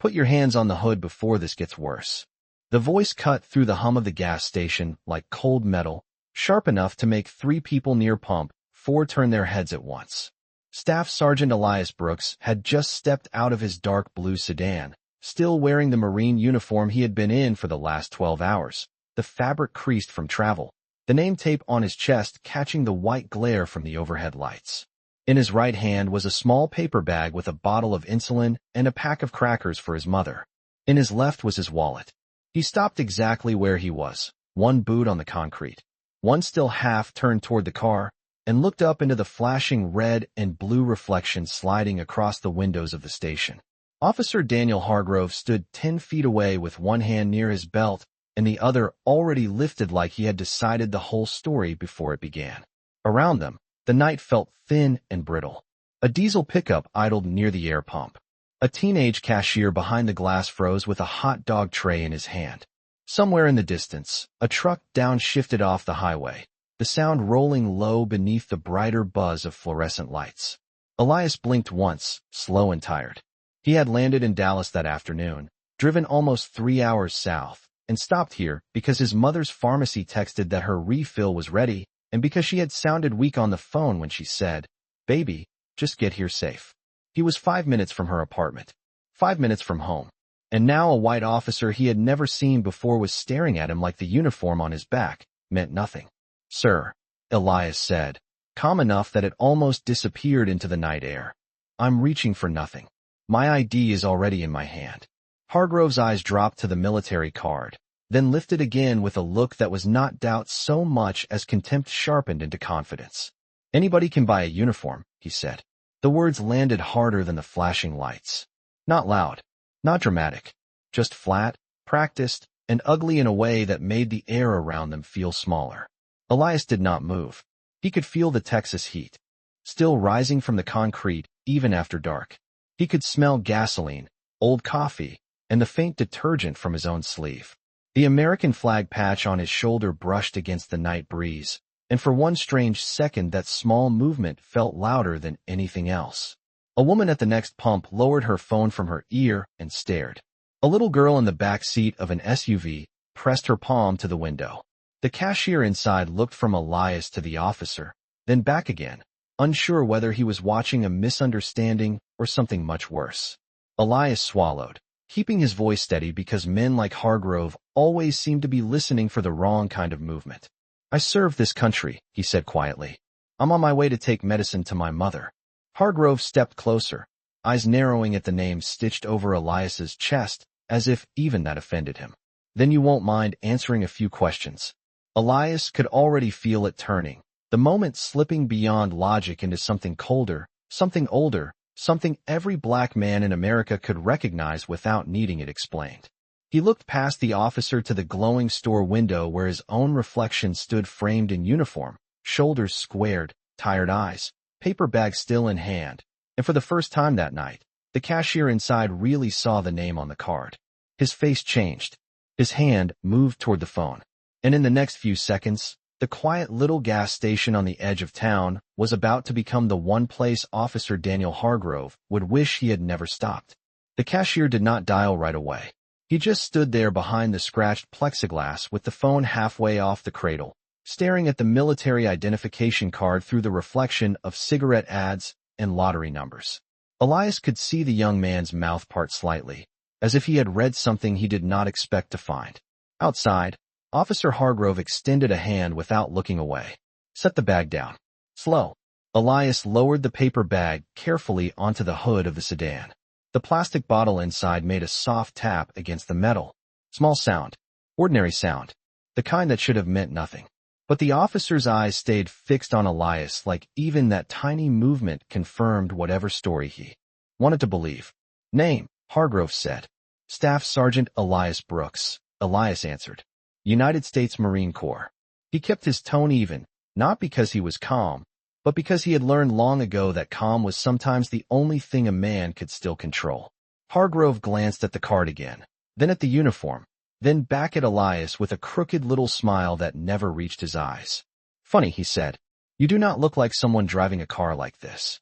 Put your hands on the hood before this gets worse. The voice cut through the hum of the gas station like cold metal, sharp enough to make 3 people near pump 4 turn their heads at once. Staff Sergeant Elias Brooks had just stepped out of his dark blue sedan, still wearing the Marine uniform he had been in for the last 12 hours, the fabric creased from travel, the name tape on his chest catching the white glare from the overhead lights. In his right hand was a small paper bag with a bottle of insulin and a pack of crackers for his mother. In his left was his wallet. He stopped exactly where he was, one boot on the concrete, one still half turned toward the car, and looked up into the flashing red and blue reflection sliding across the windows of the station. Officer Daniel Hargrove stood 10 feet away with one hand near his belt and the other already lifted like he had decided the whole story before it began. Around them, the night felt thin and brittle. A diesel pickup idled near the air pump. A teenage cashier behind the glass froze with a hot dog tray in his hand. Somewhere in the distance, a truck downshifted off the highway, the sound rolling low beneath the brighter buzz of fluorescent lights. Elias blinked once, slow and tired. He had landed in Dallas that afternoon, driven almost 3 hours south, and stopped here because his mother's pharmacy texted that her refill was ready, and because she had sounded weak on the phone when she said, "Baby, just get here safe." He was 5 minutes from her apartment, 5 minutes from home, and now a white officer he had never seen before was staring at him like the uniform on his back meant nothing. "Sir," Elias said, calm enough that it almost disappeared into the night air. "I'm reaching for nothing. My ID is already in my hand." Hargrove's eyes dropped to the military card, then lifted again with a look that was not doubt so much as contempt sharpened into confidence. "Anybody can buy a uniform," he said. The words landed harder than the flashing lights. Not loud, not dramatic, just flat, practiced, and ugly in a way that made the air around them feel smaller. Elias did not move. He could feel the Texas heat, still rising from the concrete even after dark. He could smell gasoline, old coffee, and the faint detergent from his own sleeve. The American flag patch on his shoulder brushed against the night breeze, and for one strange second that small movement felt louder than anything else. A woman at the next pump lowered her phone from her ear and stared. A little girl in the back seat of an SUV pressed her palm to the window. The cashier inside looked from Elias to the officer, then back again, unsure whether he was watching a misunderstanding or something much worse. Elias swallowed, keeping his voice steady because men like Hargrove always seemed to be listening for the wrong kind of movement. "I serve this country," he said quietly. "I'm on my way to take medicine to my mother." Hargrove stepped closer, eyes narrowing at the name stitched over Elias's chest, as if even that offended him. "Then you won't mind answering a few questions." Elias could already feel it turning, the moment slipping beyond logic into something colder, something older, something every black man in America could recognize without needing it explained. He looked past the officer to the glowing store window where his own reflection stood framed in uniform, shoulders squared, tired eyes, paper bag still in hand, and for the first time that night, the cashier inside really saw the name on the card. His face changed. His hand moved toward the phone, and in the next few seconds, the quiet little gas station on the edge of town was about to become the one place Officer Daniel Hargrove would wish he had never stopped. The cashier did not dial right away. He just stood there behind the scratched plexiglass with the phone halfway off the cradle, staring at the military identification card through the reflection of cigarette ads and lottery numbers. Elias could see the young man's mouth part slightly, as if he had read something he did not expect to find. Outside, Officer Hargrove extended a hand without looking away. "Set the bag down." Slow. Elias lowered the paper bag carefully onto the hood of the sedan. The plastic bottle inside made a soft tap against the metal. Small sound. Ordinary sound. The kind that should have meant nothing. But the officer's eyes stayed fixed on Elias like even that tiny movement confirmed whatever story he wanted to believe. "Name," Hargrove said. "Staff Sergeant Elias Brooks," Elias answered. "United States Marine Corps." He kept his tone even, not because he was calm, but because he had learned long ago that calm was sometimes the only thing a man could still control. Hargrove glanced at the card again, then at the uniform, then back at Elias with a crooked little smile that never reached his eyes. "Funny," he said. "You do not look like someone driving a car like this."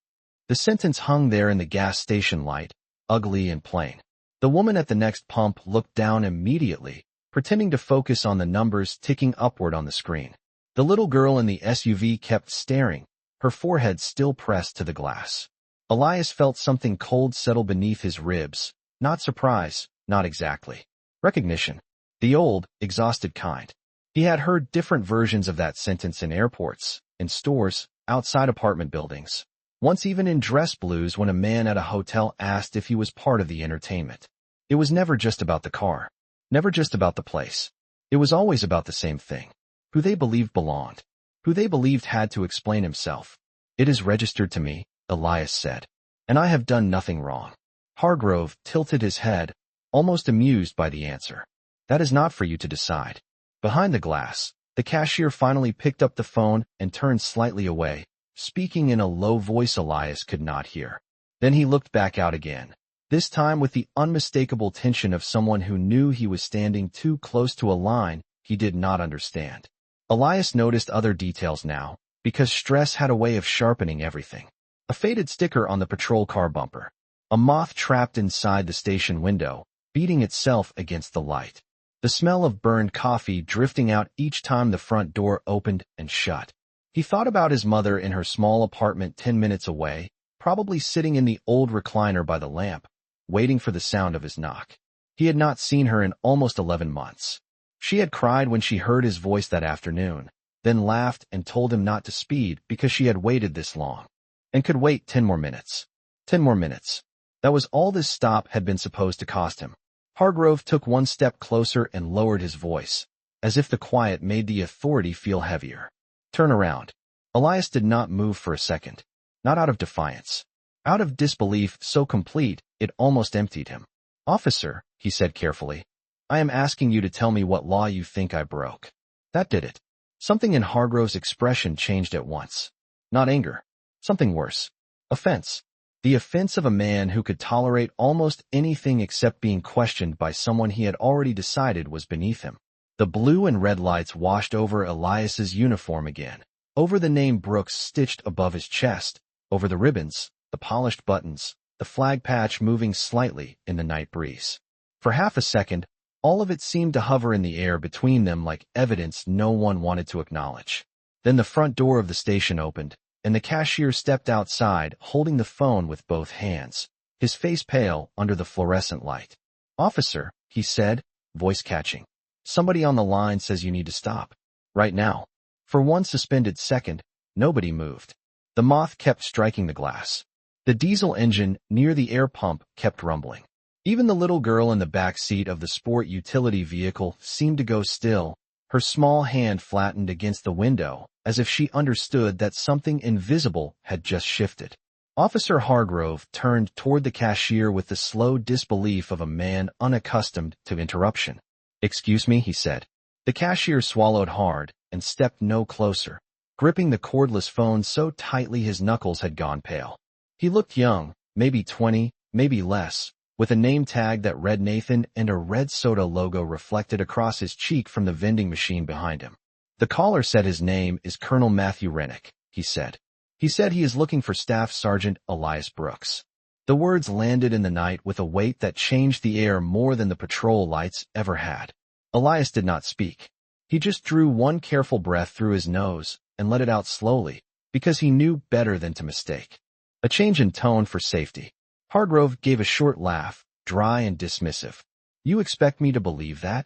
The sentence hung there in the gas station light, ugly and plain. The woman at the next pump looked down immediately, pretending to focus on the numbers ticking upward on the screen. The little girl in the SUV kept staring, her forehead still pressed to the glass. Elias felt something cold settle beneath his ribs. Not surprise, not exactly. Recognition. The old, exhausted kind. He had heard different versions of that sentence in airports, in stores, outside apartment buildings. Once even in dress blues when a man at a hotel asked if he was part of the entertainment. It was never just about the car. Never just about the place. It was always about the same thing. Who they believed belonged. Who they believed had to explain himself. It is registered to me, Elias said. And I have done nothing wrong. Hargrove tilted his head, almost amused by the answer. That is not for you to decide. Behind the glass, the cashier finally picked up the phone and turned slightly away, speaking in a low voice Elias could not hear. Then he looked back out again, this time with the unmistakable tension of someone who knew he was standing too close to a line he did not understand. Elias noticed other details now, because stress had a way of sharpening everything. A faded sticker on the patrol car bumper. A moth trapped inside the station window, beating itself against the light. The smell of burned coffee drifting out each time the front door opened and shut. He thought about his mother in her small apartment 10 minutes away, probably sitting in the old recliner by the lamp, waiting for the sound of his knock. He had not seen her in almost 11 months. She had cried when she heard his voice that afternoon, then laughed and told him not to speed because she had waited this long. And could wait 10 more minutes. 10 more minutes. That was all this stop had been supposed to cost him. Hargrove took one step closer and lowered his voice, as if the quiet made the authority feel heavier. Turn around. Elias did not move for a second. Not out of defiance. Out of disbelief so complete, it almost emptied him. Officer, he said carefully, I am asking you to tell me what law you think I broke. That did it. Something in Hargrove's expression changed at once. Not anger. Something worse. Offense. The offense of a man who could tolerate almost anything except being questioned by someone he had already decided was beneath him. The blue and red lights washed over Elias's uniform again, over the name Brooks stitched above his chest, over the ribbons, the polished buttons, the flag patch moving slightly in the night breeze. For half a second, all of it seemed to hover in the air between them like evidence no one wanted to acknowledge. Then the front door of the station opened, and the cashier stepped outside, holding the phone with both hands, his face pale under the fluorescent light. Officer, he said, voice catching. Somebody on the line says you need to stop. Right now. For one suspended second, nobody moved. The moth kept striking the glass. The diesel engine near the air pump kept rumbling. Even the little girl in the back seat of the sport utility vehicle seemed to go still, her small hand flattened against the window, as if she understood that something invisible had just shifted. Officer Hargrove turned toward the cashier with the slow disbelief of a man unaccustomed to interruption. Excuse me, he said. The cashier swallowed hard and stepped no closer, gripping the cordless phone so tightly his knuckles had gone pale. He looked young, maybe 20, maybe less, with a name tag that read Nathan and a red soda logo reflected across his cheek from the vending machine behind him. The caller said his name is Colonel Matthew Rennick, he said. He said he is looking for Staff Sergeant Elias Brooks. The words landed in the night with a weight that changed the air more than the patrol lights ever had. Elias did not speak. He just drew one careful breath through his nose and let it out slowly, because he knew better than to mistake. A change in tone for safety. Hargrove gave a short laugh, dry and dismissive. You expect me to believe that?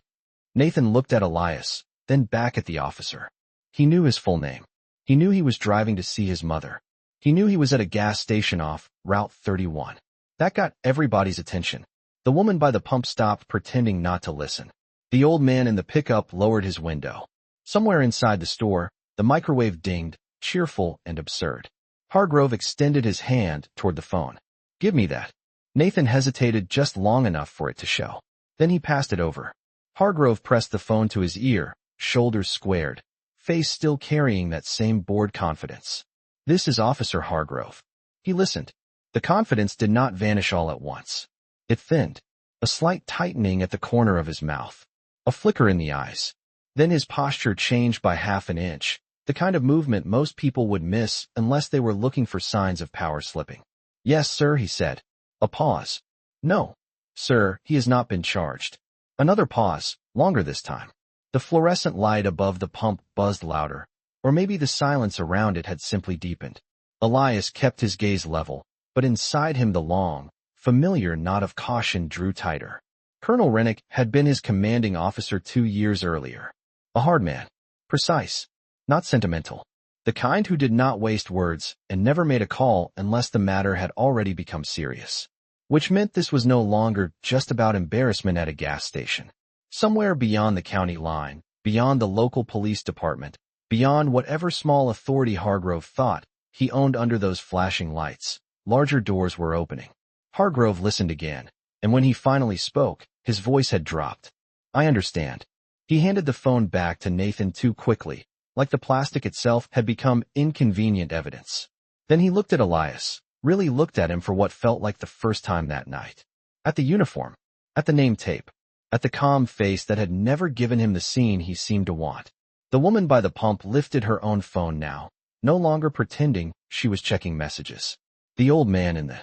Nathan looked at Elias, then back at the officer. He knew his full name. He knew he was driving to see his mother. He knew he was at a gas station off Route 31. That got everybody's attention. The woman by the pump stopped, pretending not to listen. The old man in the pickup lowered his window. Somewhere inside the store, the microwave dinged, cheerful and absurd. Hargrove extended his hand toward the phone. Give me that. Nathan hesitated just long enough for it to show. Then he passed it over. Hargrove pressed the phone to his ear, shoulders squared, face still carrying that same bored confidence. This is Officer Hargrove. He listened. The confidence did not vanish all at once. It thinned. A slight tightening at the corner of his mouth. A flicker in the eyes. Then his posture changed by half an inch, the kind of movement most people would miss unless they were looking for signs of power slipping. Yes, sir, he said. A pause. No. Sir, he has not been charged. Another pause, longer this time. The fluorescent light above the pump buzzed louder, or maybe the silence around it had simply deepened. Elias kept his gaze level, but inside him the long, familiar knot of caution drew tighter. Colonel Rennick had been his commanding officer 2 years earlier. A hard man. Precise. Not sentimental. The kind who did not waste words and never made a call unless the matter had already become serious. Which meant this was no longer just about embarrassment at a gas station. Somewhere beyond the county line, beyond the local police department, beyond whatever small authority Hargrove thought he owned under those flashing lights, larger doors were opening. Hargrove listened again, and when he finally spoke, his voice had dropped. I understand. He handed the phone back to Nathan too quickly, like the plastic itself had become inconvenient evidence. Then he looked at Elias, really looked at him for what felt like the first time that night. At the uniform, at the name tape, at the calm face that had never given him the scene he seemed to want. The woman by the pump lifted her own phone now, no longer pretending she was checking messages. The old man in the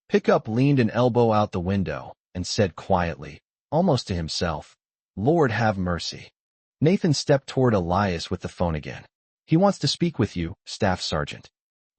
pickup leaned an elbow out the window and said quietly, almost to himself, Lord have mercy. Nathan stepped toward Elias with the phone again. He wants to speak with you, Staff Sergeant.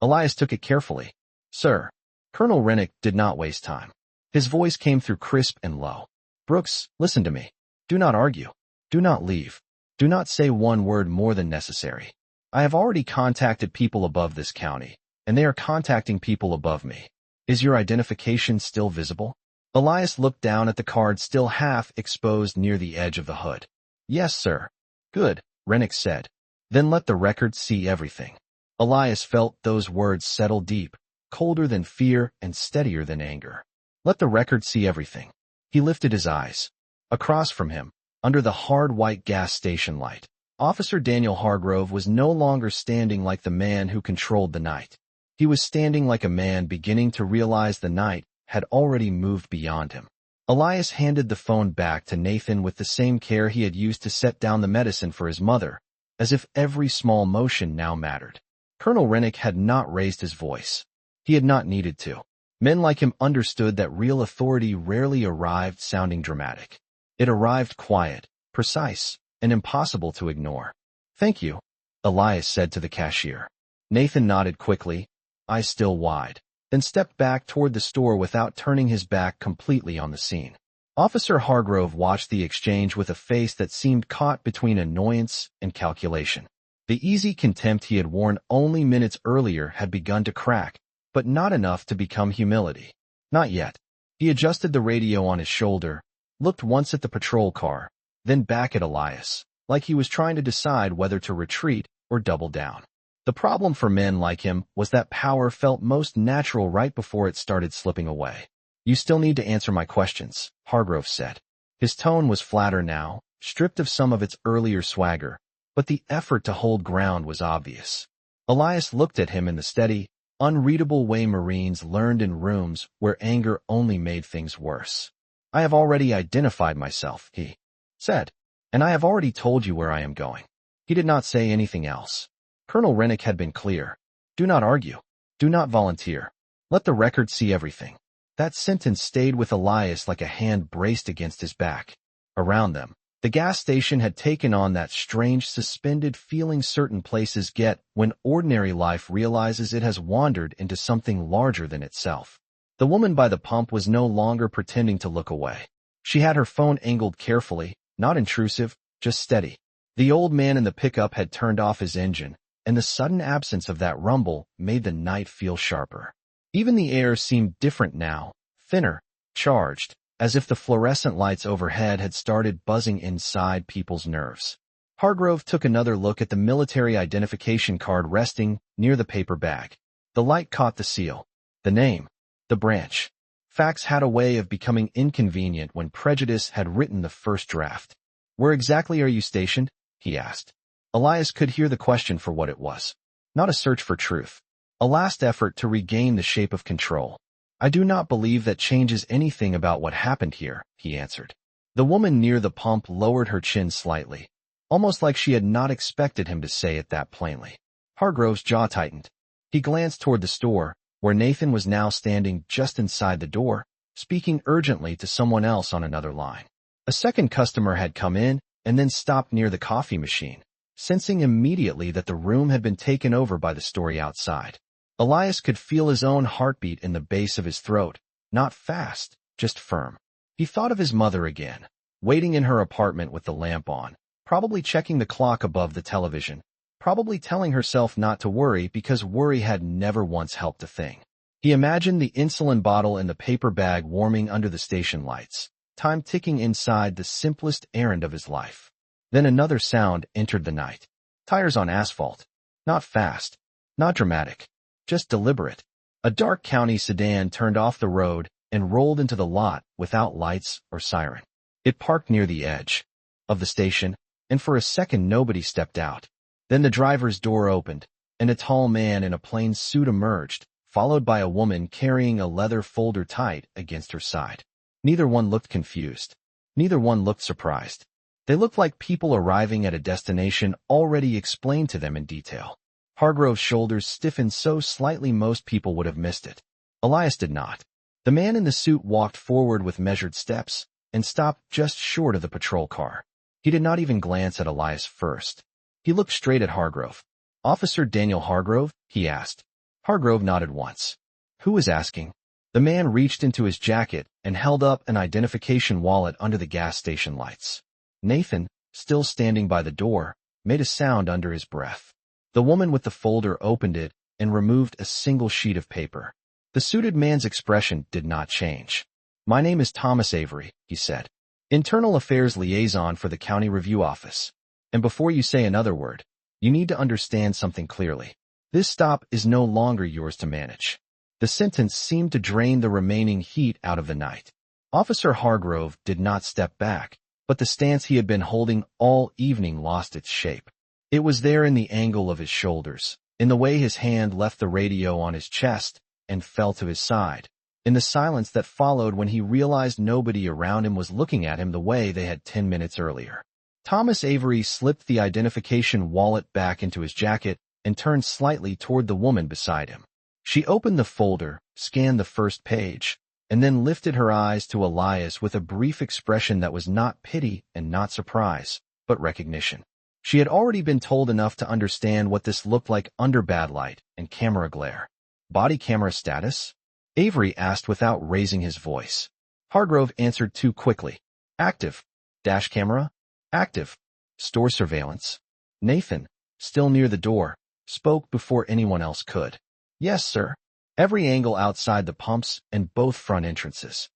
Elias took it carefully. Sir. Colonel Rennick did not waste time. His voice came through crisp and low. Brooks, listen to me. Do not argue. Do not leave. Do not say one word more than necessary. I have already contacted people above this county, and they are contacting people above me. Is your identification still visible? Elias looked down at the card still half exposed near the edge of the hood. Yes, sir. Good, Rennick said. Then let the record see everything. Elias felt those words settle deep, colder than fear and steadier than anger. Let the record see everything. He lifted his eyes. Across from him, under the hard white gas station light, Officer Daniel Hargrove was no longer standing like the man who controlled the night. He was standing like a man beginning to realize the night had already moved beyond him. Elias handed the phone back to Nathan with the same care he had used to set down the medicine for his mother, as if every small motion now mattered. Colonel Rennick had not raised his voice. He had not needed to. Men like him understood that real authority rarely arrived sounding dramatic. It arrived quiet, precise, and impossible to ignore. Thank you, Elias said to the cashier. Nathan nodded quickly, eyes still wide, then stepped back toward the store without turning his back completely on the scene. Officer Hargrove watched the exchange with a face that seemed caught between annoyance and calculation. The easy contempt he had worn only minutes earlier had begun to crack, but not enough to become humility. Not yet. He adjusted the radio on his shoulder, looked once at the patrol car, then back at Elias, like he was trying to decide whether to retreat or double down. The problem for men like him was that power felt most natural right before it started slipping away. You still need to answer my questions, Hargrove said. His tone was flatter now, stripped of some of its earlier swagger, but the effort to hold ground was obvious. Elias looked at him in the steady, unreadable way Marines learned in rooms where anger only made things worse. I have already identified myself, he said, and I have already told you where I am going. He did not say anything else. Colonel Rennick had been clear. Do not argue. Do not volunteer. Let the record see everything. That sentence stayed with Elias like a hand braced against his back. Around them, the gas station had taken on that strange suspended feeling certain places get when ordinary life realizes it has wandered into something larger than itself. The woman by the pump was no longer pretending to look away. She had her phone angled carefully, not intrusive, just steady. The old man in the pickup had turned off his engine, and the sudden absence of that rumble made the night feel sharper. Even the air seemed different now, thinner, charged, as if the fluorescent lights overhead had started buzzing inside people's nerves. Hargrove took another look at the military identification card resting near the paper bag. The light caught the seal, the name, the branch. Facts had a way of becoming inconvenient when prejudice had written the first draft. Where exactly are you stationed? He asked. Elias could hear the question for what it was. Not a search for truth. A last effort to regain the shape of control. I do not believe that changes anything about what happened here, he answered. The woman near the pump lowered her chin slightly, almost like she had not expected him to say it that plainly. Hargrove's jaw tightened. He glanced toward the store, where Nathan was now standing just inside the door, speaking urgently to someone else on another line. A second customer had come in and then stopped near the coffee machine, sensing immediately that the room had been taken over by the story outside. Elias could feel his own heartbeat in the base of his throat, not fast, just firm. He thought of his mother again, waiting in her apartment with the lamp on, probably checking the clock above the television, probably telling herself not to worry because worry had never once helped a thing. He imagined the insulin bottle and the paper bag warming under the station lights, time ticking inside the simplest errand of his life. Then another sound entered the night. Tires on asphalt. Not fast, not dramatic, just deliberate. A dark county sedan turned off the road and rolled into the lot without lights or siren. It parked near the edge of the station, and for a second nobody stepped out. Then the driver's door opened, and a tall man in a plain suit emerged, followed by a woman carrying a leather folder tight against her side. Neither one looked confused. Neither one looked surprised. They looked like people arriving at a destination already explained to them in detail. Hargrove's shoulders stiffened so slightly most people would have missed it. Elias did not. The man in the suit walked forward with measured steps and stopped just short of the patrol car. He did not even glance at Elias first. He looked straight at Hargrove. "Officer Daniel Hargrove?" he asked. Hargrove nodded once. "Who was asking?" The man reached into his jacket and held up an identification wallet under the gas station lights. Nathan, still standing by the door, made a sound under his breath. The woman with the folder opened it and removed a single sheet of paper. The suited man's expression did not change. "My name is Thomas Avery," he said. "Internal Affairs Liaison for the County Review Office. And before you say another word, you need to understand something clearly. This stop is no longer yours to manage." The sentence seemed to drain the remaining heat out of the night. Officer Hargrove did not step back, but the stance he had been holding all evening lost its shape. It was there in the angle of his shoulders, in the way his hand left the radio on his chest and fell to his side, in the silence that followed when he realized nobody around him was looking at him the way they had 10 minutes earlier. Thomas Avery slipped the identification wallet back into his jacket and turned slightly toward the woman beside him. She opened the folder, scanned the first page, and then lifted her eyes to Elias with a brief expression that was not pity and not surprise, but recognition. She had already been told enough to understand what this looked like under bad light and camera glare. "Body camera status?" Avery asked without raising his voice. Hargrove answered too quickly. "Active. Dash camera? Active. Store surveillance." Nathan, still near the door, spoke before anyone else could. "Yes, sir. Every angle outside the pumps and both front entrances."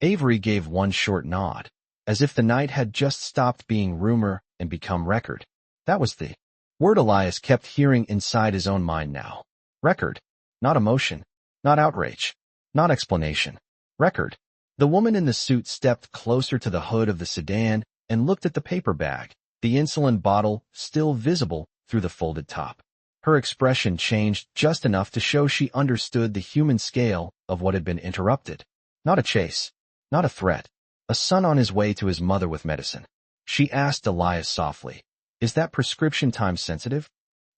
Avery gave one short nod, as if the night had just stopped being rumor and become record. That was the word Elias kept hearing inside his own mind now. Record. Not emotion. Not outrage. Not explanation. Record. The woman in the suit stepped closer to the hood of the sedan and looked at the paper bag, the insulin bottle still visible through the folded top. Her expression changed just enough to show she understood the human scale of what had been interrupted. Not a chase. Not a threat. A son on his way to his mother with medicine. She asked Elias softly, "Is that prescription time sensitive?"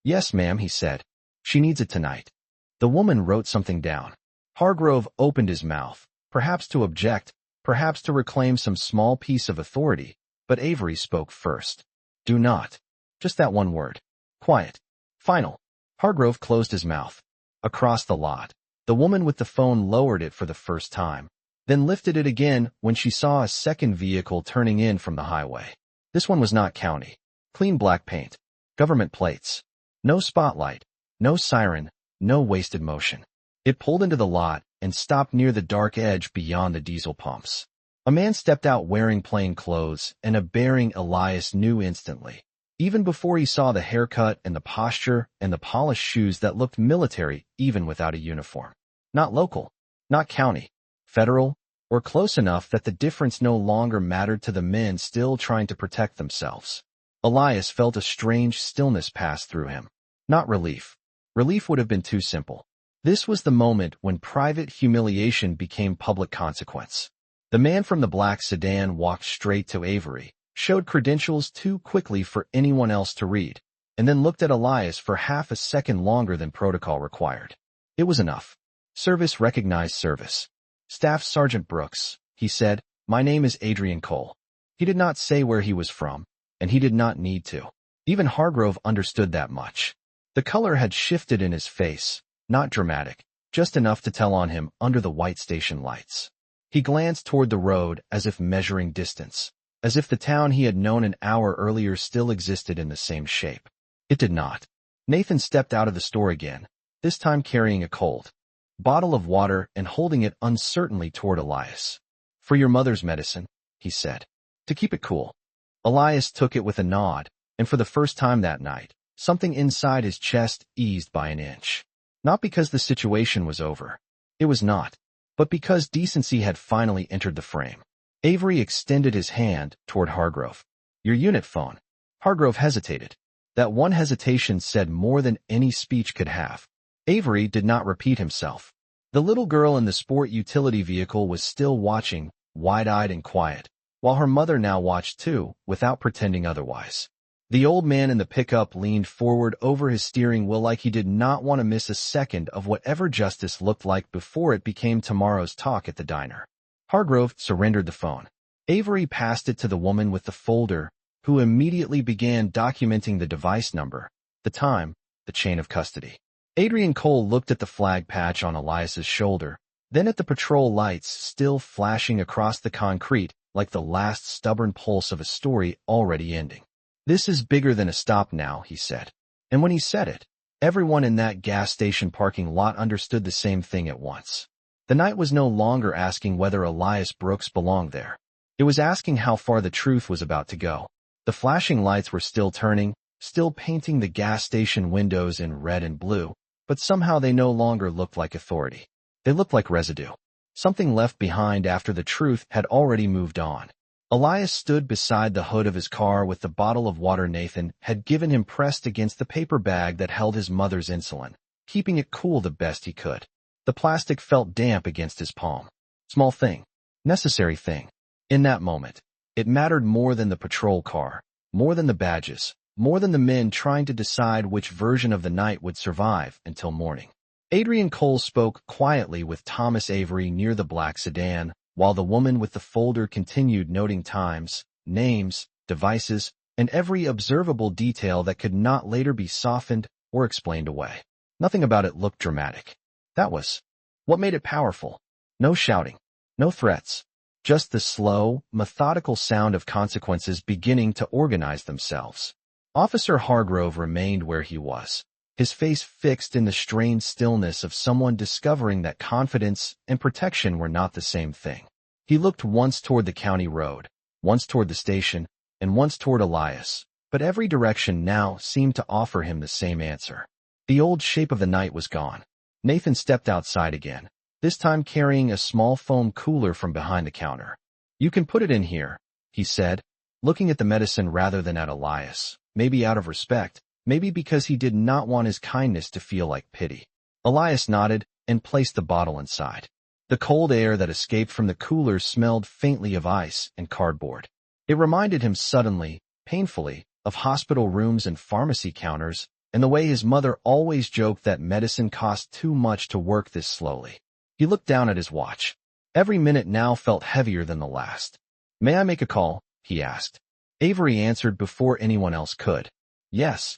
"Yes, ma'am," he said. "She needs it tonight." The woman wrote something down. Hargrove opened his mouth, perhaps to object, perhaps to reclaim some small piece of authority, but Avery spoke first. "Do not." Just that one word. Quiet. Final. Hargrove closed his mouth. Across the lot, the woman with the phone lowered it for the first time, then lifted it again when she saw a second vehicle turning in from the highway. This one was not county. Clean black paint. Government plates. No spotlight. No siren. No wasted motion. It pulled into the lot and stopped near the dark edge beyond the diesel pumps. A man stepped out wearing plain clothes and a bearing Elias knew instantly, even before he saw the haircut and the posture and the polished shoes that looked military even without a uniform. Not local, not county, federal, or close enough that the difference no longer mattered to the men still trying to protect themselves. Elias felt a strange stillness pass through him. Not relief. Relief would have been too simple. This was the moment when private humiliation became public consequence. The man from the black sedan walked straight to Avery, showed credentials too quickly for anyone else to read, and then looked at Elias for half a second longer than protocol required. It was enough. Service recognized service. Staff Sergeant Brooks, he said, my name is Adrian Cole. He did not say where he was from, and he did not need to. Even Hargrove understood that much. The color had shifted in his face, not dramatic, just enough to tell on him under the white station lights. He glanced toward the road as if measuring distance, as if the town he had known an hour earlier still existed in the same shape. It did not. Nathan stepped out of the store again, this time carrying a cold bottle of water and holding it uncertainly toward Elias. For your mother's medicine, he said. To keep it cool. Elias took it with a nod, and for the first time that night, something inside his chest eased by an inch. Not because the situation was over. It was not. But because decency had finally entered the frame. Avery extended his hand toward Hargrove. Your unit phone. Hargrove hesitated. That one hesitation said more than any speech could have. Avery did not repeat himself. The little girl in the sport utility vehicle was still watching, wide-eyed and quiet, while her mother now watched too, without pretending otherwise. The old man in the pickup leaned forward over his steering wheel like he did not want to miss a second of whatever justice looked like before it became tomorrow's talk at the diner. Hargrove surrendered the phone. Avery passed it to the woman with the folder, who immediately began documenting the device number, the time, the chain of custody. Adrian Cole looked at the flag patch on Elias's shoulder, then at the patrol lights still flashing across the concrete like the last stubborn pulse of a story already ending. This is bigger than a stop now, he said. And when he said it, everyone in that gas station parking lot understood the same thing at once. The night was no longer asking whether Elias Brooks belonged there. It was asking how far the truth was about to go. The flashing lights were still turning, still painting the gas station windows in red and blue, but somehow they no longer looked like authority. They looked like residue. Something left behind after the truth had already moved on. Elias stood beside the hood of his car with the bottle of water Nathan had given him pressed against the paper bag that held his mother's insulin, keeping it cool the best he could. The plastic felt damp against his palm. Small thing. Necessary thing. In that moment, it mattered more than the patrol car, more than the badges, more than the men trying to decide which version of the night would survive until morning. Adrian Cole spoke quietly with Thomas Avery near the black sedan, while the woman with the folder continued noting times, names, devices, and every observable detail that could not later be softened or explained away. Nothing about it looked dramatic. That was what made it powerful. No shouting, no threats, just the slow, methodical sound of consequences beginning to organize themselves. Officer Hargrove remained where he was, his face fixed in the strained stillness of someone discovering that confidence and protection were not the same thing. He looked once toward the county road, once toward the station, and once toward Elias, but every direction now seemed to offer him the same answer. The old shape of the night was gone. Nathan stepped outside again, this time carrying a small foam cooler from behind the counter. You can put it in here, he said, looking at the medicine rather than at Elias, maybe out of respect, maybe because he did not want his kindness to feel like pity. Elias nodded and placed the bottle inside. The cold air that escaped from the cooler smelled faintly of ice and cardboard. It reminded him suddenly, painfully, of hospital rooms and pharmacy counters, and the way his mother always joked that medicine cost too much to work this slowly. He looked down at his watch. Every minute now felt heavier than the last. May I make a call? He asked. Avery answered before anyone else could. Yes.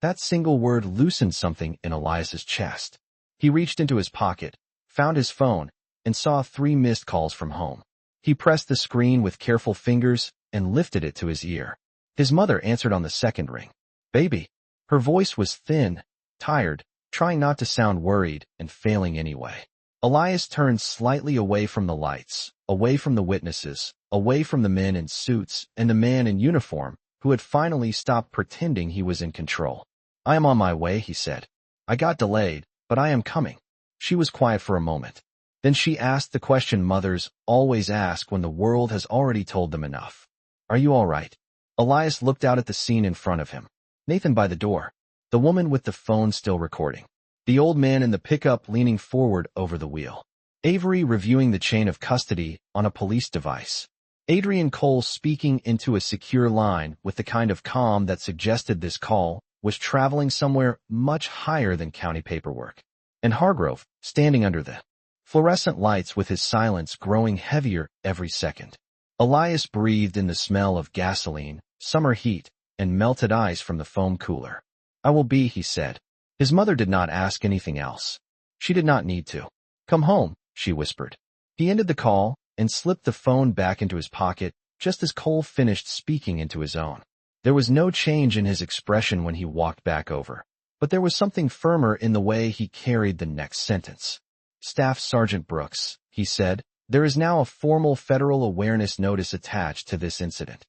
That single word loosened something in Elias's chest. He reached into his pocket, found his phone, and saw 3 missed calls from home. He pressed the screen with careful fingers and lifted it to his ear. His mother answered on the second ring. Baby. Her voice was thin, tired, trying not to sound worried and failing anyway. Elias turned slightly away from the lights, away from the witnesses, away from the men in suits and the man in uniform who had finally stopped pretending he was in control. I am on my way, he said. I got delayed, but I am coming. She was quiet for a moment. Then she asked the question mothers always ask when the world has already told them enough. Are you all right? Elias looked out at the scene in front of him. Nathan by the door. The woman with the phone still recording. The old man in the pickup leaning forward over the wheel. Avery reviewing the chain of custody on a police device. Adrian Cole speaking into a secure line with the kind of calm that suggested this call was traveling somewhere much higher than county paperwork. And Hargrove, standing under the fluorescent lights with his silence growing heavier every second. Elias breathed in the smell of gasoline, summer heat, and melted ice from the foam cooler. "I will be," he said. His mother did not ask anything else. She did not need to. "Come home," she whispered. He ended the call and slipped the phone back into his pocket just as Cole finished speaking into his own. There was no change in his expression when he walked back over, but there was something firmer in the way he carried the next sentence. "Staff Sergeant Brooks," he said, "there is now a formal federal awareness notice attached to this incident."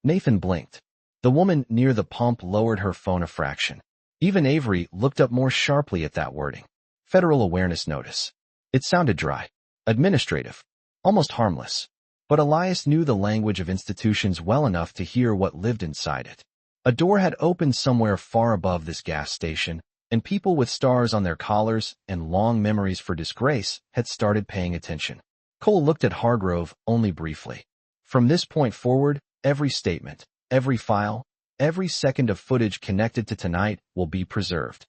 Nathan blinked. The woman near the pump lowered her phone a fraction. Even Avery looked up more sharply at that wording. Federal awareness notice. It sounded dry, administrative, almost harmless. But Elias knew the language of institutions well enough to hear what lived inside it. A door had opened somewhere far above this gas station, and people with stars on their collars and long memories for disgrace had started paying attention. Cole looked at Hargrove only briefly. From this point forward, every statement, every file, every second of footage connected to tonight will be preserved.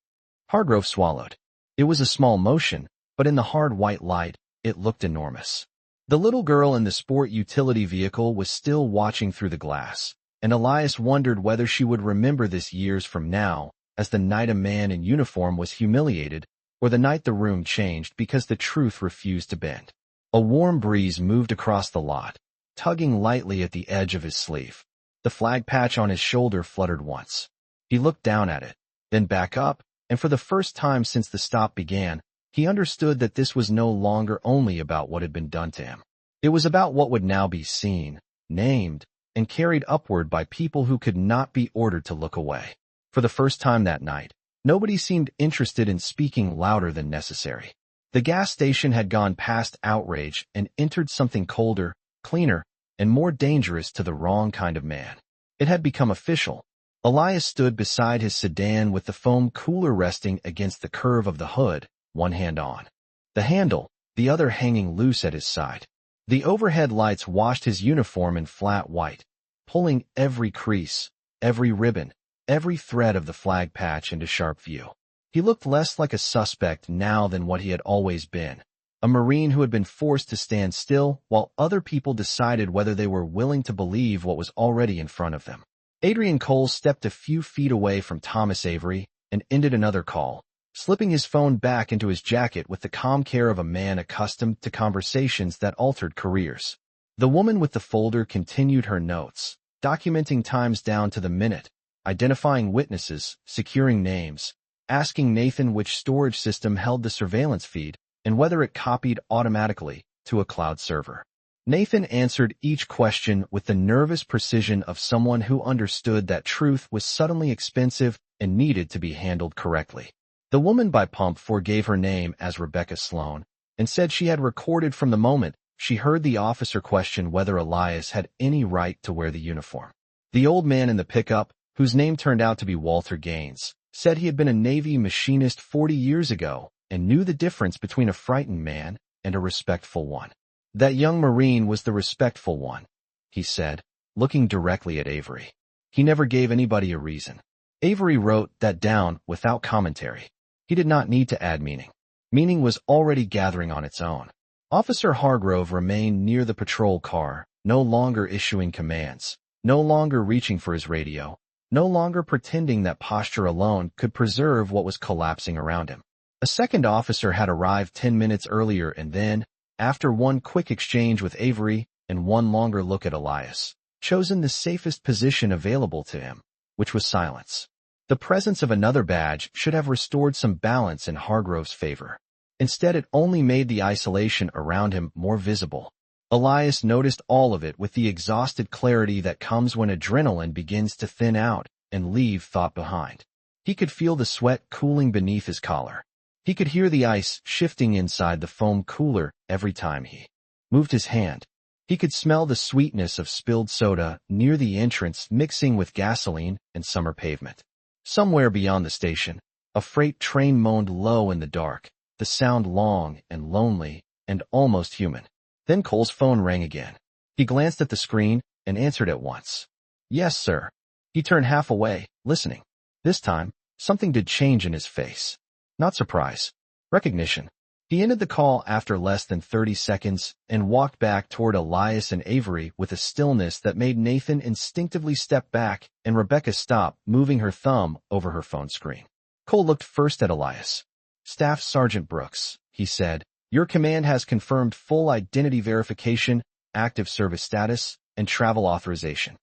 Hargrove swallowed. It was a small motion, but in the hard white light, it looked enormous. The little girl in the sport utility vehicle was still watching through the glass, and Elias wondered whether she would remember this years from now as the night a man in uniform was humiliated or the night the room changed because the truth refused to bend. A warm breeze moved across the lot, tugging lightly at the edge of his sleeve. The flag patch on his shoulder fluttered once. He looked down at it, then back up, and for the first time since the stop began, he understood that this was no longer only about what had been done to him. It was about what would now be seen, named, and carried upward by people who could not be ordered to look away. For the first time that night, nobody seemed interested in speaking louder than necessary. The gas station had gone past outrage and entered something colder, cleaner, and more dangerous to the wrong kind of man. It had become official. Elias stood beside his sedan with the foam cooler resting against the curve of the hood, one hand on the handle, the other hanging loose at his side. The overhead lights washed his uniform in flat white, pulling every crease, every ribbon, every thread of the flag patch into sharp view. He looked less like a suspect now than what he had always been, a Marine who had been forced to stand still while other people decided whether they were willing to believe what was already in front of them. Adrian Cole stepped a few feet away from Thomas Avery and ended another call, slipping his phone back into his jacket with the calm care of a man accustomed to conversations that altered careers. The woman with the folder continued her notes, documenting times down to the minute, identifying witnesses, securing names, asking Nathan which storage system held the surveillance feed and whether it copied automatically to a cloud server. Nathan answered each question with the nervous precision of someone who understood that truth was suddenly expensive and needed to be handled correctly. The woman by pump forgave her name as Rebecca Sloan and said she had recorded from the moment she heard the officer question whether Elias had any right to wear the uniform. The old man in the pickup, whose name turned out to be Walter Gaines, said he had been a Navy machinist 40 years ago and knew the difference between a frightened man and a respectful one. That young Marine was the respectful one, he said, looking directly at Avery. He never gave anybody a reason. Avery wrote that down without commentary. He did not need to add meaning. Meaning was already gathering on its own. Officer Hargrove remained near the patrol car, no longer issuing commands, no longer reaching for his radio, no longer pretending that posture alone could preserve what was collapsing around him. A second officer had arrived 10 minutes earlier and then, after one quick exchange with Avery and one longer look at Elias, chosen the safest position available to him, which was silence. The presence of another badge should have restored some balance in Hargrove's favor. Instead, it only made the isolation around him more visible. Elias noticed all of it with the exhausted clarity that comes when adrenaline begins to thin out and leave thought behind. He could feel the sweat cooling beneath his collar. He could hear the ice shifting inside the foam cooler every time he moved his hand. He could smell the sweetness of spilled soda near the entrance mixing with gasoline and summer pavement. Somewhere beyond the station, a freight train moaned low in the dark, the sound long and lonely and almost human. Then Cole's phone rang again. He glanced at the screen and answered at once. "Yes, sir." He turned half away, listening. This time, something did change in his face. Not surprise. Recognition. He ended the call after less than 30 seconds and walked back toward Elias and Avery with a stillness that made Nathan instinctively step back and Rebecca stop, moving her thumb over her phone screen. Cole looked first at Elias. "Staff Sergeant Brooks," he said, "your command has confirmed full identity verification, active service status, and travel authorization."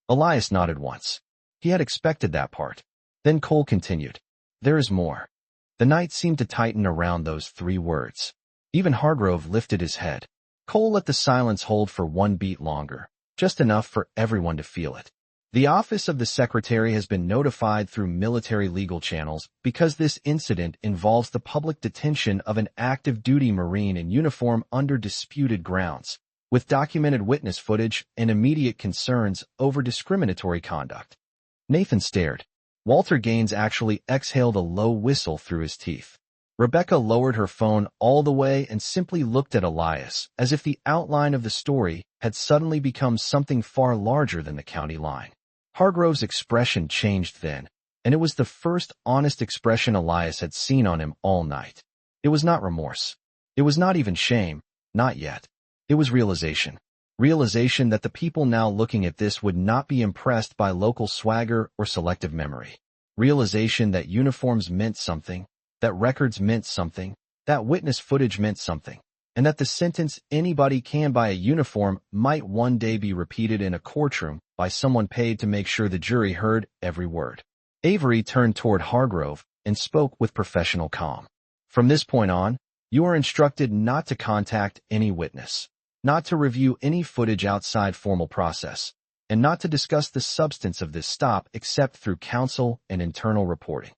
Elias nodded once. He had expected that part. Then Cole continued, "There is more." The night seemed to tighten around those 3 words. Even Hargrove lifted his head. Cole let the silence hold for 1 beat longer, just enough for everyone to feel it. "The office of the secretary has been notified through military legal channels because this incident involves the public detention of an active duty Marine in uniform under disputed grounds, with documented witness footage and immediate concerns over discriminatory conduct." Nathan stared. Walter Gaines actually exhaled a low whistle through his teeth. Rebecca lowered her phone all the way and simply looked at Elias, as if the outline of the story had suddenly become something far larger than the county line. Hargrove's expression changed then, and it was the first honest expression Elias had seen on him all night. It was not remorse. It was not even shame. Not yet. It was realization. Realization that the people now looking at this would not be impressed by local swagger or selective memory. Realization that uniforms meant something, that records meant something, that witness footage meant something, and that the sentence "anybody can buy a uniform" might one day be repeated in a courtroom by someone paid to make sure the jury heard every word. Avery turned toward Hargrove and spoke with professional calm. "From this point on, you are instructed not to contact any witness, not to review any footage outside formal process, and not to discuss the substance of this stop except through counsel and internal reporting."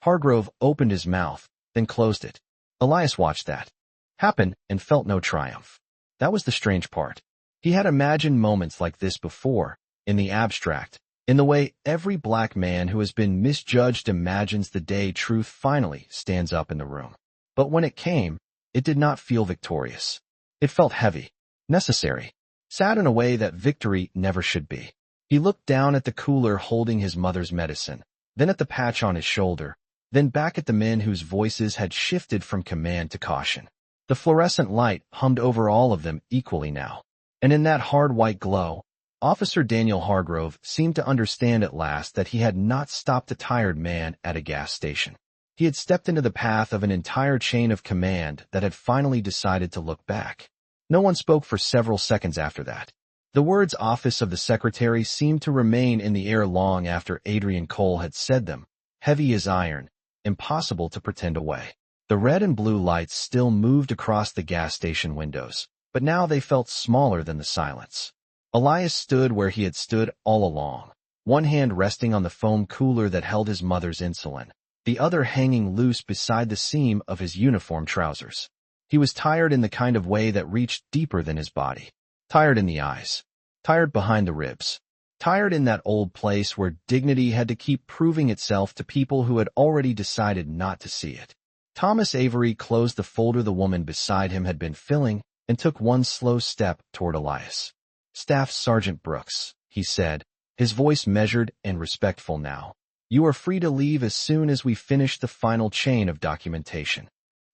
Hargrove opened his mouth, then closed it. Elias watched that happen and felt no triumph. That was the strange part. He had imagined moments like this before, in the abstract, in the way every black man who has been misjudged imagines the day truth finally stands up in the room. But when it came, it did not feel victorious. It felt heavy. Necessary. Sad in a way that victory never should be. He looked down at the cooler holding his mother's medicine, then at the patch on his shoulder, then back at the men whose voices had shifted from command to caution. The fluorescent light hummed over all of them equally now. And in that hard white glow, Officer Daniel Hargrove seemed to understand at last that he had not stopped a tired man at a gas station. He had stepped into the path of an entire chain of command that had finally decided to look back. No one spoke for several seconds after that. The words "office of the secretary" seemed to remain in the air long after Adrian Cole had said them, heavy as iron, impossible to pretend away. The red and blue lights still moved across the gas station windows, but now they felt smaller than the silence. Elias stood where he had stood all along, one hand resting on the foam cooler that held his mother's insulin, the other hanging loose beside the seam of his uniform trousers. He was tired in the kind of way that reached deeper than his body. Tired in the eyes. Tired behind the ribs. Tired in that old place where dignity had to keep proving itself to people who had already decided not to see it. Thomas Avery closed the folder the woman beside him had been filling and took one slow step toward Elias. "Staff Sergeant Brooks," he said, his voice measured and respectful now. "You are free to leave as soon as we finish the final chain of documentation."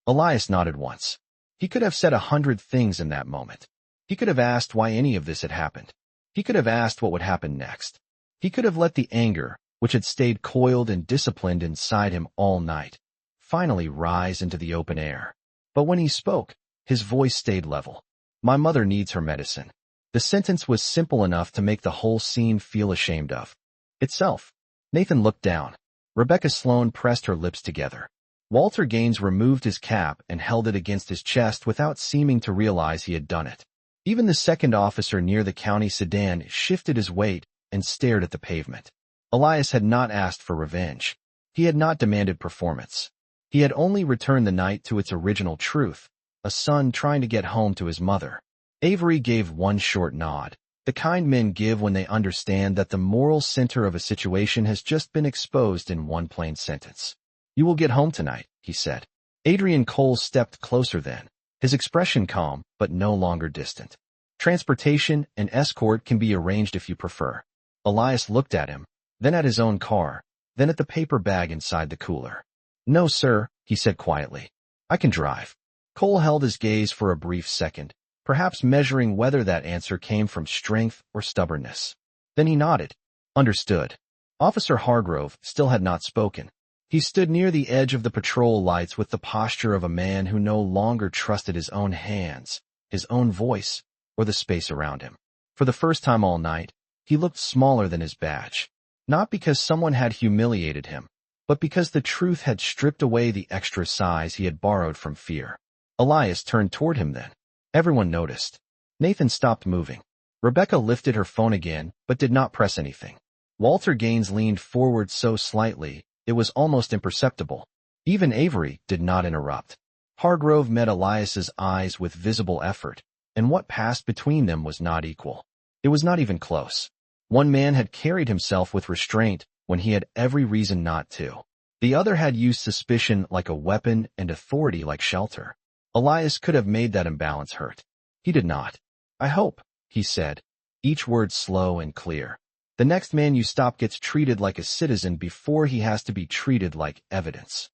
Elias nodded once. He could have said 100 things in that moment. He could have asked why any of this had happened. He could have asked what would happen next. He could have let the anger, which had stayed coiled and disciplined inside him all night, finally rise into the open air. But when he spoke, his voice stayed level. "My mother needs her medicine." The sentence was simple enough to make the whole scene feel ashamed of itself. Nathan looked down. Rebecca Sloan pressed her lips together. Walter Gaines removed his cap and held it against his chest without seeming to realize he had done it. Even the second officer near the county sedan shifted his weight and stared at the pavement. Elias had not asked for revenge. He had not demanded performance. He had only returned the night to its original truth, a son trying to get home to his mother. Avery gave one short nod, the kind men give when they understand that the moral center of a situation has just been exposed in one plain sentence. "You will get home tonight," he said. Adrian Cole stepped closer then, his expression calm but no longer distant. "Transportation and escort can be arranged if you prefer." Elias looked at him, then at his own car, then at the paper bag inside the cooler. "No, sir," he said quietly. "I can drive." Cole held his gaze for a brief second, perhaps measuring whether that answer came from strength or stubbornness. Then he nodded. Understood. Officer Hargrove still had not spoken. He stood near the edge of the patrol lights with the posture of a man who no longer trusted his own hands, his own voice, or the space around him. For the first time all night, he looked smaller than his badge. Not because someone had humiliated him, but because the truth had stripped away the extra size he had borrowed from fear. Elias turned toward him then. Everyone noticed. Nathan stopped moving. Rebecca lifted her phone again, but did not press anything. Walter Gaines leaned forward so slightly, it was almost imperceptible. Even Avery did not interrupt. Hargrove met Elias's eyes with visible effort, and what passed between them was not equal. It was not even close. One man had carried himself with restraint when he had every reason not to. The other had used suspicion like a weapon and authority like shelter. Elias could have made that imbalance hurt. He did not. I hope, he said, each word slow and clear. The next man you stop gets treated like a citizen before he has to be treated like evidence.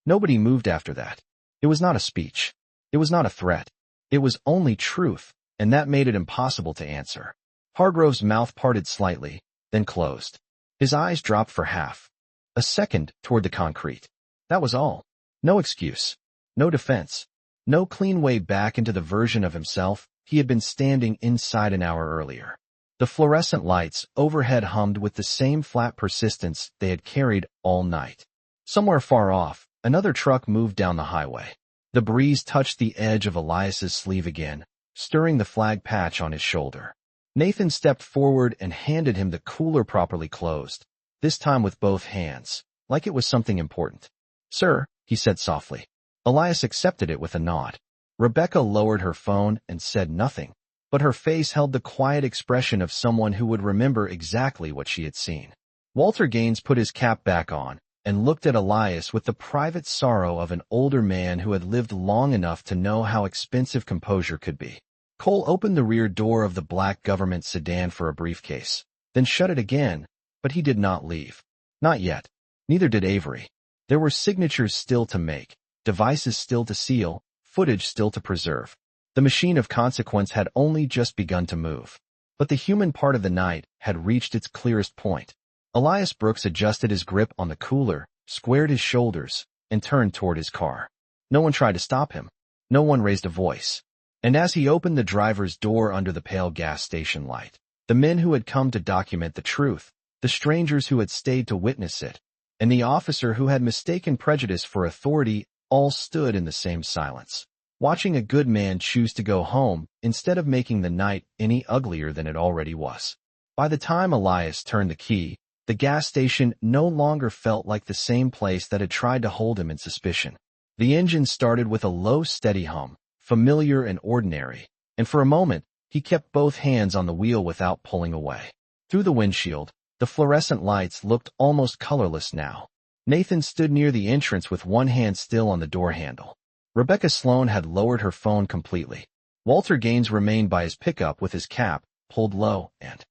Nobody moved after that. It was not a speech. It was not a threat. It was only truth, and that made it impossible to answer. Hargrove's mouth parted slightly, then closed. His eyes dropped for half a second toward the concrete. That was all. No excuse. No defense. No clean way back into the version of himself he had been standing inside an hour earlier. The fluorescent lights overhead hummed with the same flat persistence they had carried all night. Somewhere far off, another truck moved down the highway. The breeze touched the edge of Elias's sleeve again, stirring the flag patch on his shoulder. Nathan stepped forward and handed him the cooler properly closed, this time with both hands, like it was something important. Sir, he said softly. Elias accepted it with a nod. Rebecca lowered her phone and said nothing, but her face held the quiet expression of someone who would remember exactly what she had seen. Walter Gaines put his cap back on and looked at Elias with the private sorrow of an older man who had lived long enough to know how expensive composure could be. Cole opened the rear door of the black government sedan for a briefcase, then shut it again, but he did not leave. Not yet. Neither did Avery. There were signatures still to make, devices still to seal, footage still to preserve. The machine of consequence had only just begun to move. But the human part of the night had reached its clearest point. Elias Brooks adjusted his grip on the cooler, squared his shoulders, and turned toward his car. No one tried to stop him. No one raised a voice. And as he opened the driver's door under the pale gas station light, the men who had come to document the truth, the strangers who had stayed to witness it, and the officer who had mistaken prejudice for authority all stood in the same silence, watching a good man choose to go home instead of making the night any uglier than it already was. By the time Elias turned the key, the gas station no longer felt like the same place that had tried to hold him in suspicion. The engine started with a low, steady hum, familiar and ordinary, and for a moment, he kept both hands on the wheel without pulling away. Through the windshield, the fluorescent lights looked almost colorless now. Nathan stood near the entrance with one hand still on the door handle. Rebecca Sloan had lowered her phone completely. Walter Gaines remained by his pickup with his cap pulled low and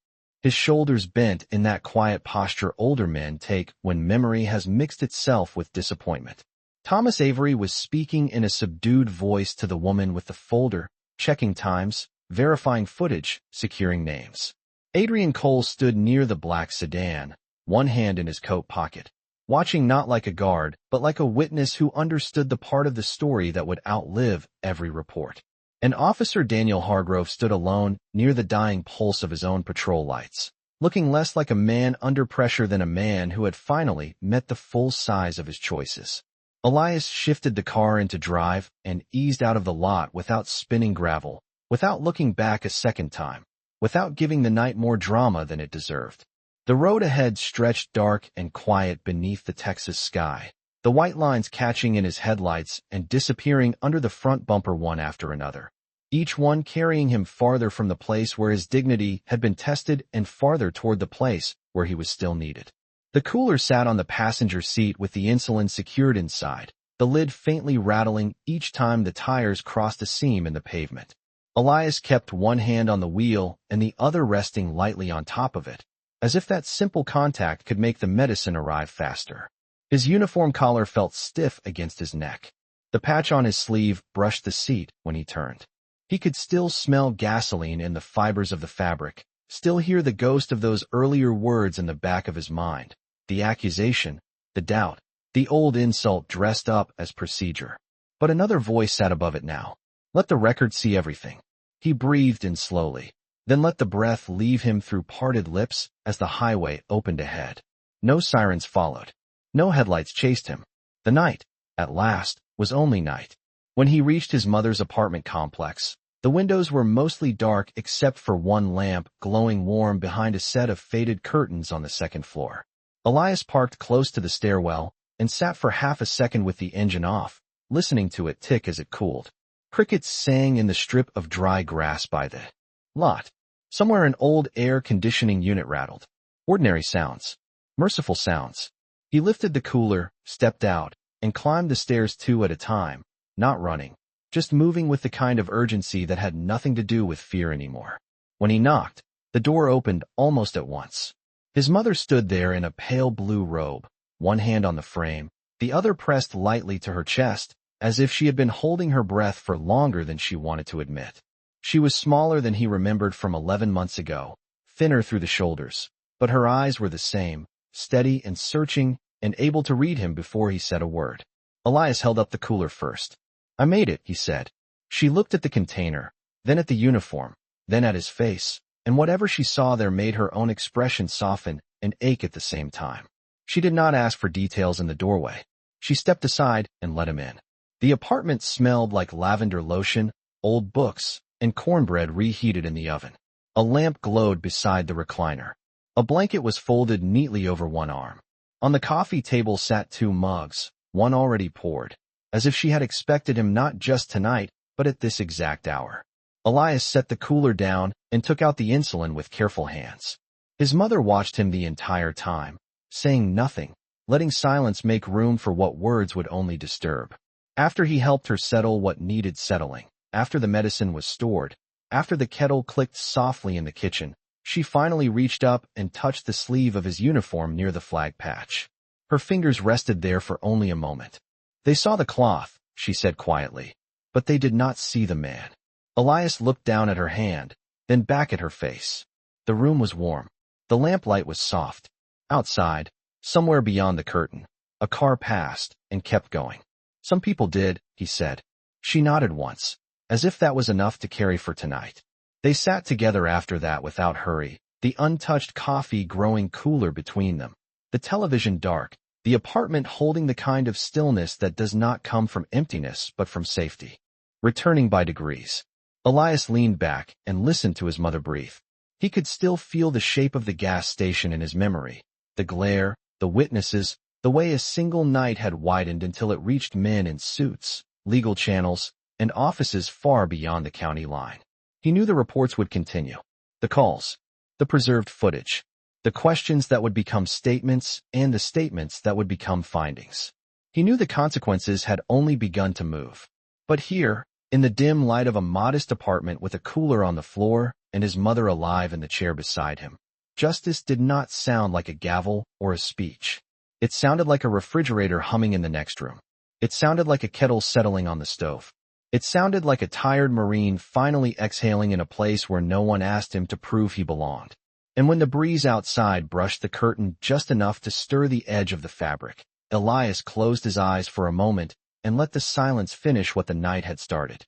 his shoulders bent in that quiet posture older men take when memory has mixed itself with disappointment. Thomas Avery was speaking in a subdued voice to the woman with the folder, checking times, verifying footage, securing names. Adrian Cole stood near the black sedan, one hand in his coat pocket, watching not like a guard, but like a witness who understood the part of the story that would outlive every report. And Officer Daniel Hargrove stood alone near the dying pulse of his own patrol lights, looking less like a man under pressure than a man who had finally met the full size of his choices. Elias shifted the car into drive and eased out of the lot without spinning gravel, without looking back a second time, without giving the night more drama than it deserved. The road ahead stretched dark and quiet beneath the Texas sky, the white lines catching in his headlights and disappearing under the front bumper one after another, each one carrying him farther from the place where his dignity had been tested and farther toward the place where he was still needed. The cooler sat on the passenger seat with the insulin secured inside, the lid faintly rattling each time the tires crossed a seam in the pavement. Elias kept one hand on the wheel and the other resting lightly on top of it, as if that simple contact could make the medicine arrive faster. His uniform collar felt stiff against his neck. The patch on his sleeve brushed the seat when he turned. He could still smell gasoline in the fibers of the fabric, still hear the ghost of those earlier words in the back of his mind. The accusation, the doubt, the old insult dressed up as procedure. But another voice sat above it now. Let the record see everything. He breathed in slowly, then let the breath leave him through parted lips as the highway opened ahead. No sirens followed. No headlights chased him. The night, at last, was only night. When he reached his mother's apartment complex, the windows were mostly dark except for one lamp glowing warm behind a set of faded curtains on the second floor. Elias parked close to the stairwell and sat for half a second with the engine off, listening to it tick as it cooled. Crickets sang in the strip of dry grass by the lot. Somewhere an old air conditioning unit rattled. Ordinary sounds. Merciful sounds. He lifted the cooler, stepped out, and climbed the stairs two at a time, not running, just moving with the kind of urgency that had nothing to do with fear anymore. When he knocked, the door opened almost at once. His mother stood there in a pale blue robe, one hand on the frame, the other pressed lightly to her chest, as if she had been holding her breath for longer than she wanted to admit. She was smaller than he remembered from 11 months ago, thinner through the shoulders, but her eyes were the same, steady and searching, and able to read him before he said a word. Elias held up the cooler first. I made it, he said. She looked at the container, then at the uniform, then at his face, and whatever she saw there made her own expression soften and ache at the same time. She did not ask for details in the doorway. She stepped aside and let him in. The apartment smelled like lavender lotion, old books, and cornbread reheated in the oven. A lamp glowed beside the recliner. A blanket was folded neatly over one arm. On the coffee table sat 2 mugs, one already poured, as if she had expected him not just tonight, but at this exact hour. Elias set the cooler down and took out the insulin with careful hands. His mother watched him the entire time, saying nothing, letting silence make room for what words would only disturb. After he helped her settle what needed settling, after the medicine was stored, after the kettle clicked softly in the kitchen, she finally reached up and touched the sleeve of his uniform near the flag patch. Her fingers rested there for only a moment. They saw the cloth, she said quietly, but they did not see the man. Elias looked down at her hand, then back at her face. The room was warm. The lamplight was soft. Outside, somewhere beyond the curtain, a car passed and kept going. Some people did, he said. She nodded once, as if that was enough to carry for tonight. They sat together after that without hurry, the untouched coffee growing cooler between them, the television dark, the apartment holding the kind of stillness that does not come from emptiness but from safety. Returning by degrees. Elias leaned back and listened to his mother breathe. He could still feel the shape of the gas station in his memory, the glare, the witnesses, the way a single night had widened until it reached men in suits, legal channels, and offices far beyond the county line. He knew the reports would continue. The calls, the preserved footage, the questions that would become statements, and the statements that would become findings. He knew the consequences had only begun to move. But here, in the dim light of a modest apartment with a cooler on the floor and his mother alive in the chair beside him, justice did not sound like a gavel or a speech. It sounded like a refrigerator humming in the next room. It sounded like a kettle settling on the stove. It sounded like a tired Marine finally exhaling in a place where no one asked him to prove he belonged. And when the breeze outside brushed the curtain just enough to stir the edge of the fabric, Elias closed his eyes for a moment and let the silence finish what the night had started.